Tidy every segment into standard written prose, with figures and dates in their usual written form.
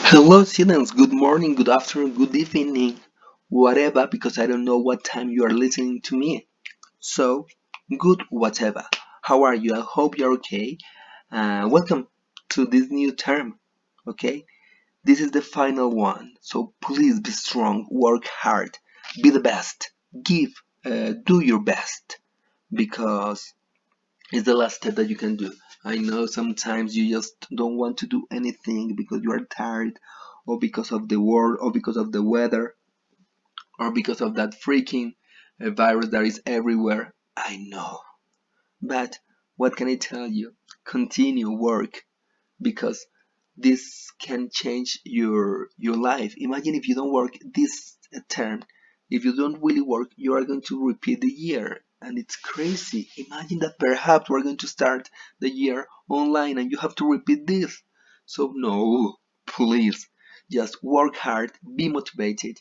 Hello, students. Good morning, good afternoon, good evening, whatever, because I don't know what time you are listening to me. So, good whatever. How are you? I hope you're okay. Welcome to this new term. Okay, this is the final one. So please be strong, work hard, be the best, do your best, because it's the last step that you can do. I know sometimes you just don't want to do anything because you are tired, or because of the world, or because of the weather, or because of that freaking virus that is everywhere. I know. But what can I tell you? Continue work, because this can change your life. Imagine if you don't work this term. If you don't really work, you are going to repeat the year, and it's crazy. Imagine that perhaps we're going to start the year online and you have to repeat this. So no, please, just work hard, be motivated,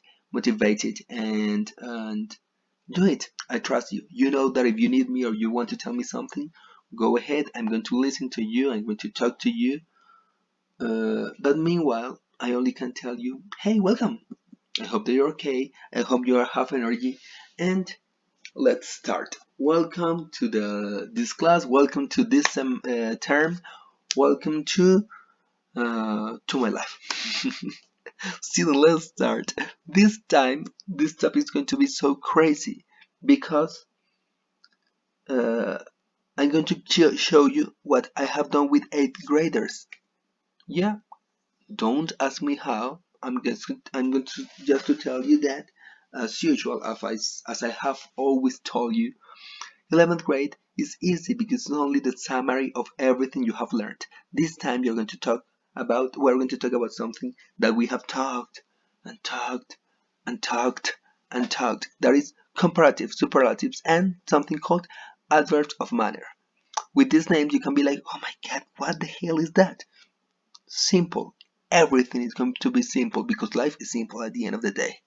and do it. I trust you. You know that if you need me or you want to tell me something, go ahead. I'm going to listen to you. I'm going to talk to you, but meanwhile, I only can tell you, hey, welcome. I hope that you're okay. I hope you have energy. And let's start. Welcome to this class. Welcome to this term. Welcome to my life. See, let's start. This time, this topic is going to be so crazy because uh, I'm going to show you what I have done with 8th graders. Yeah, don't ask me how. I'm going to just to tell you that, as usual, as I have always told you, 11th grade is easy because it's only the summary of everything you have learned. This time we're going to talk about something that we have talked and talked and talked and talked. That is comparative, superlatives, and something called adverbs of manner. With these names, you can be like, oh my god, what the hell is that? Simple. Everything is going to be simple because life is simple at the end of the day.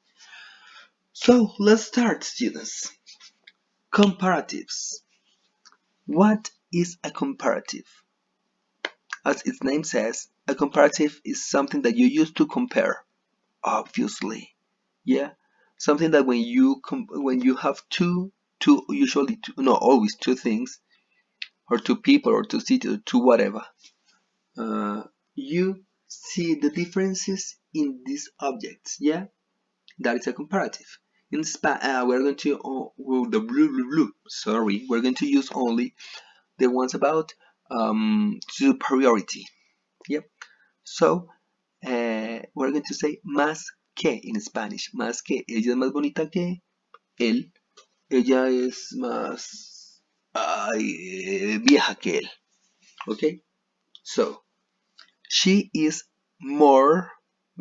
So let's start, students. Comparatives. What is a comparative? As its name says, a comparative is something that you use to compare. Obviously, yeah, something that when you have usually two, no, always two things, or two people, or two cities, or two whatever. You see the differences in these objects. Yeah, that is a comparative. In we're going to the blue. Sorry, we're going to use only the ones about superiority. Yep. So we're going to say más que in Spanish. Más que. Ella es más bonita que él. Ella es más vieja que él. Okay. So she is more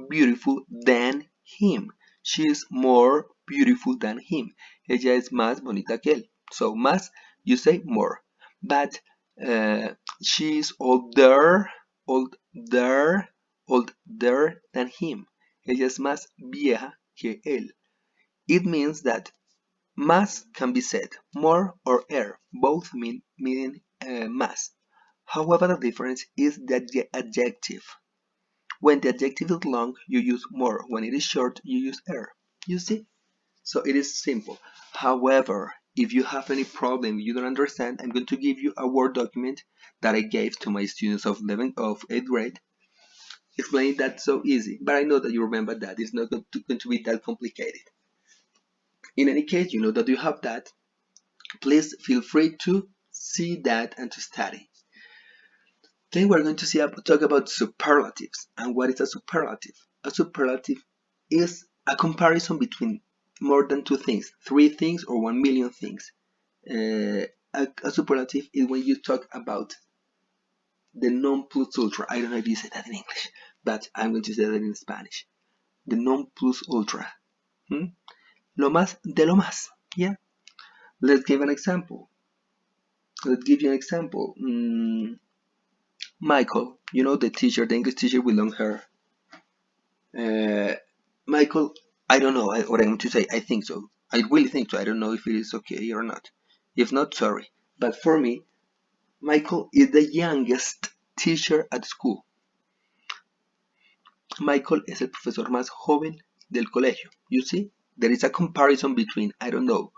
beautiful than him. She is more beautiful than him. Ella es más bonita que él. So más, you say more. But she is older, older than him. Ella es más vieja que él. It means that más can be said more or er. Both mean más. However, the difference is the adjective. When the adjective is long, you use more. When it is short, you use er. You see? So it is simple. However, if you have any problem you don't understand, I'm going to give you a Word document that I gave to my students of 8th grade, explaining that so easy. But I know that you remember that. It's not going to be that complicated. In any case, you know that you have that. Please feel free to see that and to study. Then we're going to talk about superlatives. And what is a superlative? A superlative is a comparison between more than two things, three things, or 1,000,000 things. A superlative is when you talk about the non plus ultra. I don't know if you say that in English, but I'm going to say that in Spanish. The non plus ultra. Hmm? Lo más de lo más. Yeah. Let's give an example. Let's give you an example. Michael, you know the teacher, the English teacher with long hair. Michael, I don't know what I'm going to say. I think so. I really think so. I don't know if it is okay or not. If not, sorry. But for me, Michael is the youngest teacher at school. Michael es el profesor más joven del colegio. You see, there is a comparison between, I don't know,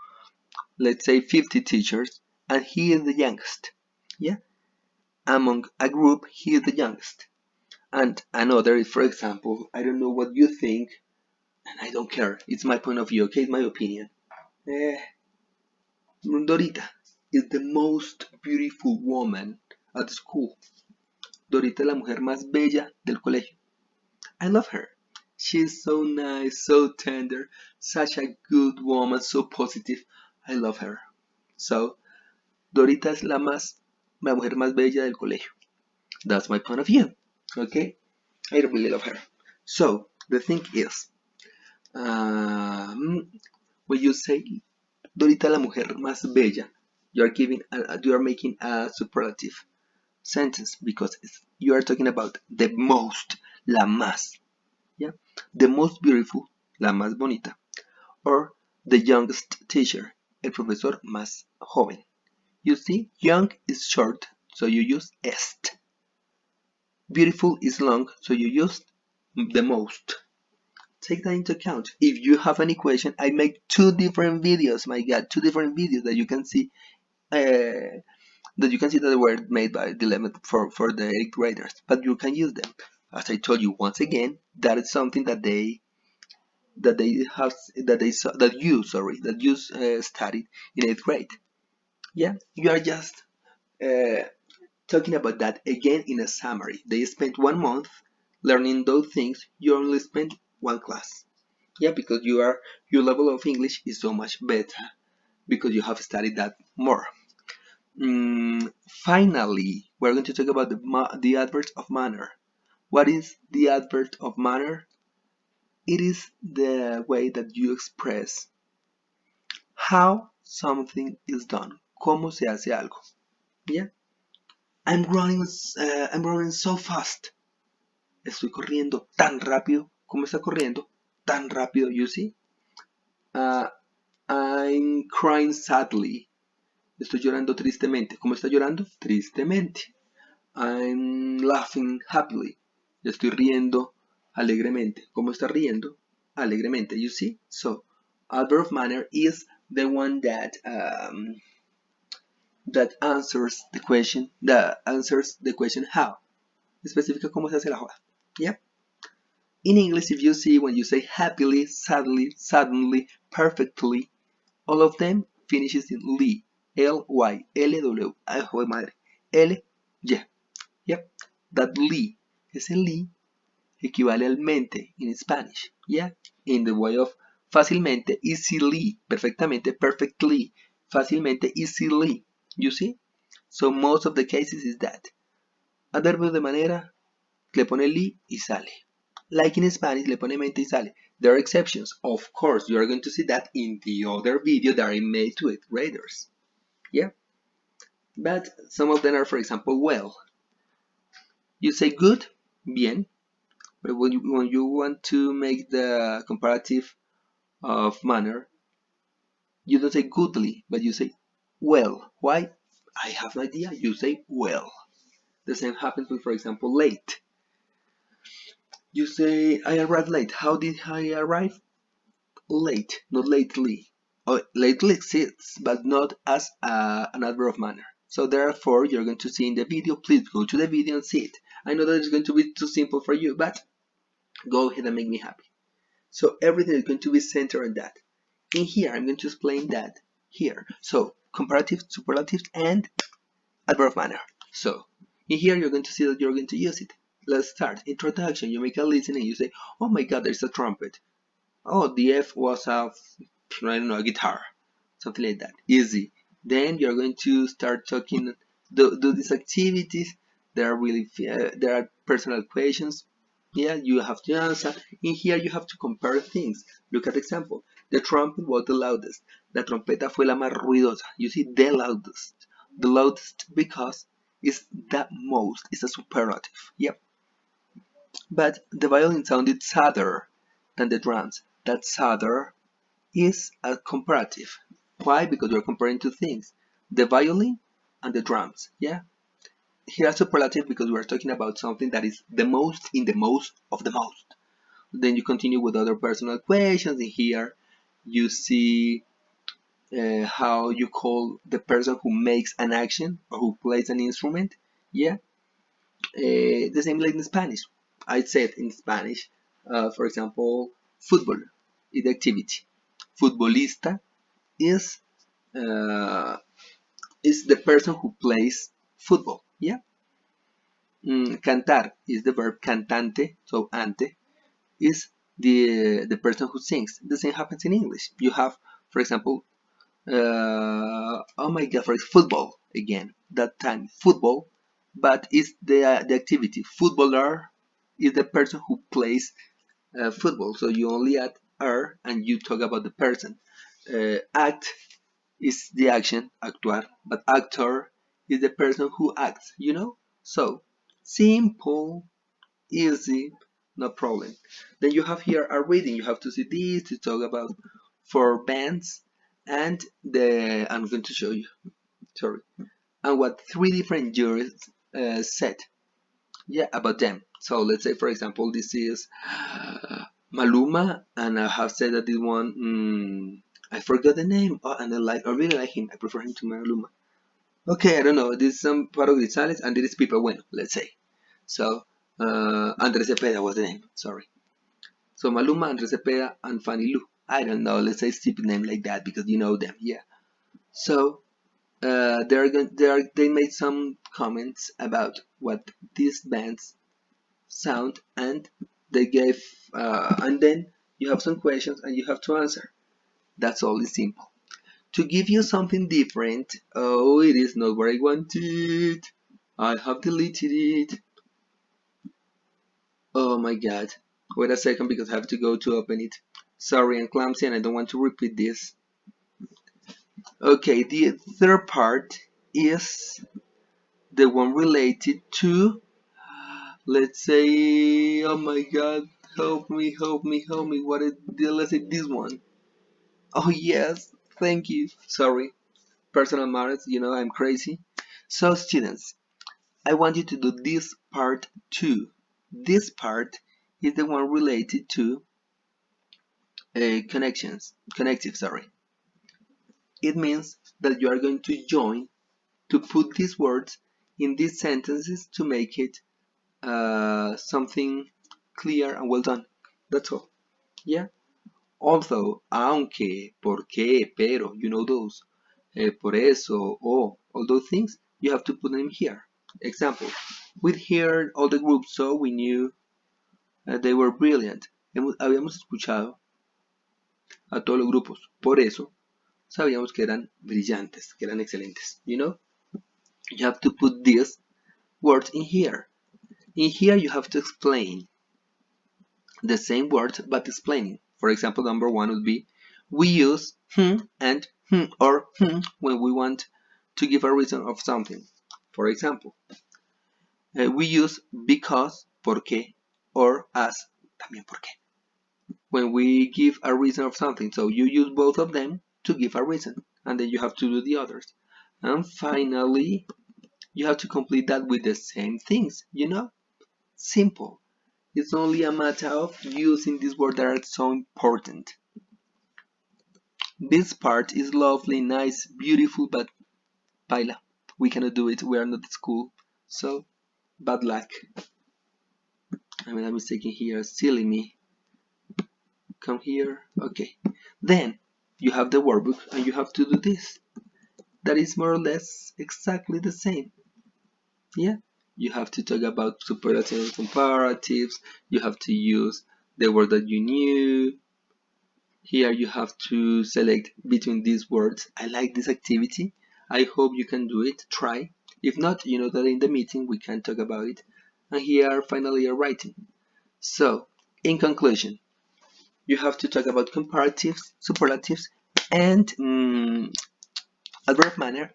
let's say 50 teachers, and he is the youngest. Yeah, among a group, he is the youngest. And another is, for example, I don't know what you think, and I don't care. It's my point of view, okay? It's my opinion. Eh, Dorita is the most beautiful woman at school. Dorita es la mujer más bella del colegio. I love her. She's so nice, so tender, such a good woman, so positive. I love her. So, Dorita es la mujer más bella del colegio. That's my point of view. Okay? I really love her. So, the thing is, when you say Dorita la mujer más bella, you are making a superlative sentence because you are talking about the most, la más, yeah, the most beautiful, la más bonita, or the youngest teacher, el profesor más joven. You see, young is short, so you use est. Beautiful is long, so you use the most. Take that into account. If you have any question, I make 2 different videos. My God, 2 different videos that you can see. That you can see that were made by the for the 8th graders, but you can use them. As I told you once again, that is something that you studied in 8th grade. Yeah, you are just uh, talking about that again in a summary. They spent 1 month learning those things. You only spent 1 class. Yeah, because your level of English is so much better because you have studied that more. Finally, we're going to talk about the adverb of manner. What is the adverb of manner? It is the way that you express how something is done. Cómo se hace algo. Yeah. I'm running so fast. Estoy corriendo tan rápido. ¿Cómo está corriendo? Tan rápido, you see? I'm crying sadly. Estoy llorando tristemente. ¿Cómo está llorando? Tristemente. I'm laughing happily. Estoy riendo alegremente. ¿Cómo está riendo? Alegremente. You see? So, adverb of manner is the one that answers the question. That answers the question how. Especifica cómo se hace la joda. Yeah. In English, if you see when you say happily, sadly, suddenly, perfectly, all of them finishes in ly. L-Y. L-W. Ay, joder madre. L-Y. Yep. That ly. Ese ly equivale al mente in Spanish. Yeah. In the way of fácilmente, easily, perfectamente, perfectly, fácilmente, easily. You see? So most of the cases is that. Adverbio de manera, le pone ly y sale. Like in Spanish, le pone mente y sale. There are exceptions. Of course, you are going to see that in the other video that I made to 8th graders. Yeah. But some of them are, for example, well. You say good, bien. But when you want to make the comparative of manner, you don't say goodly, but you say well. Why? I have no idea. You say well. The same happens with, for example, late. You say I arrived late. How did I arrive? Late, not lately. Oh, lately exists, but not as an adverb of manner. So therefore, you're going to see in the video. Please go to the video and see it. I know that it's going to be too simple for you, but go ahead and make me happy. So everything is going to be centered on that. In here, I'm going to explain that here. So comparative, superlatives, and adverb of manner. So in here, you're going to see that you're going to use it. Let's start. Introduction. You make a listen and you say, oh my god, there's a trumpet. Oh, the F was I don't know, a guitar. Something like that. Easy. Then you're going to start talking, do these activities. There are personal questions. Yeah, you have to answer. In here you have to compare things. Look at the example. The trumpet was the loudest. La trompeta fue la más ruidosa. You see, the loudest. The loudest because it's the most. It's a superlative. Yep. But the violin sounded sadder than the drums. That sadder is a comparative. Why? Because we're comparing two things. The violin and the drums. Yeah? Here a superlative because we're talking about something that is the most in the most of the most. Then you continue with other personal questions. And here you see how you call the person who makes an action or who plays an instrument. Yeah, the same like in Spanish. I said in Spanish, for example, football is the activity. Futbolista uh, is the person who plays football. Yeah. Cantar is the verb cantante, so ante is the person who sings. The same happens in English. You have, for example, oh my god, for football again. That time football, but it's the activity. Footballer is the person who plays football. So you only add er and you talk about the person. Act is the action, actuar, but actor is the person who acts. So simple, easy, no problem. Then you have here a reading. You have to see this to talk about four bands and I'm going to show you, sorry, and what three different juries said, yeah, about them. So let's say, for example, this is Maluma, and I have said that this one, I forgot the name, oh, and I really like him. I prefer him to Maluma. Okay, I don't know. This is some Paro Grisales, and this is Pipa Bueno, let's say. So, Andres Cepeda was the name, sorry. So Maluma, Andres Cepeda, and Fanny Lu. I don't know, let's say stupid name like that because you know them, yeah. So they made some comments about what these bands sound, and they gave, and then you have some questions and you have to answer. That's all. It's simple. To give you something different, oh, it is not what I wanted. I have deleted it. Oh my god. Wait a second because I have to go to open it. Sorry, I'm clumsy and I don't want to repeat this. Okay, the third part is the one related to, let's say, oh my god, help me, help me, help me. What is, let's say this one. Oh yes, thank you. Sorry, personal matters, I'm crazy. So students, I want you to do this part too. This part is the one related to connective, sorry. It means that you are going to join, to put these words in these sentences to make it something clear and well done. That's all. Yeah. Although, aunque, porque, pero, you know those. Por eso, o, all those things, you have to put them here. Example, we heard all the groups, so we knew they were brilliant. Habíamos escuchado a todos los grupos. Por eso, sabíamos que eran brillantes, que eran excelentes. You have to put these words in here. In here, you have to explain the same words but explaining. For example, number one would be, we use and or when we want to give a reason of something. For example, we use because, porque, or as, también porque, when we give a reason of something. So you use both of them to give a reason, and then you have to do the others. And finally, you have to complete that with the same things, Simple. It's only a matter of using these words that are so important. This part is lovely, nice, beautiful, but paila. We cannot do it. We are not at school. So, bad luck. I made a mistake here. Silly me. Come here. Okay. Then, you have the workbook and you have to do this. That is more or less exactly the same. Yeah? You have to talk about superlatives and comparatives. You have to use the word that you knew. Here you have to select between these words. I like this activity. I hope you can do it. Try. If not, you know that in the meeting we can talk about it. And here finally a writing. So, in conclusion, you have to talk about comparatives, superlatives, and adverb manner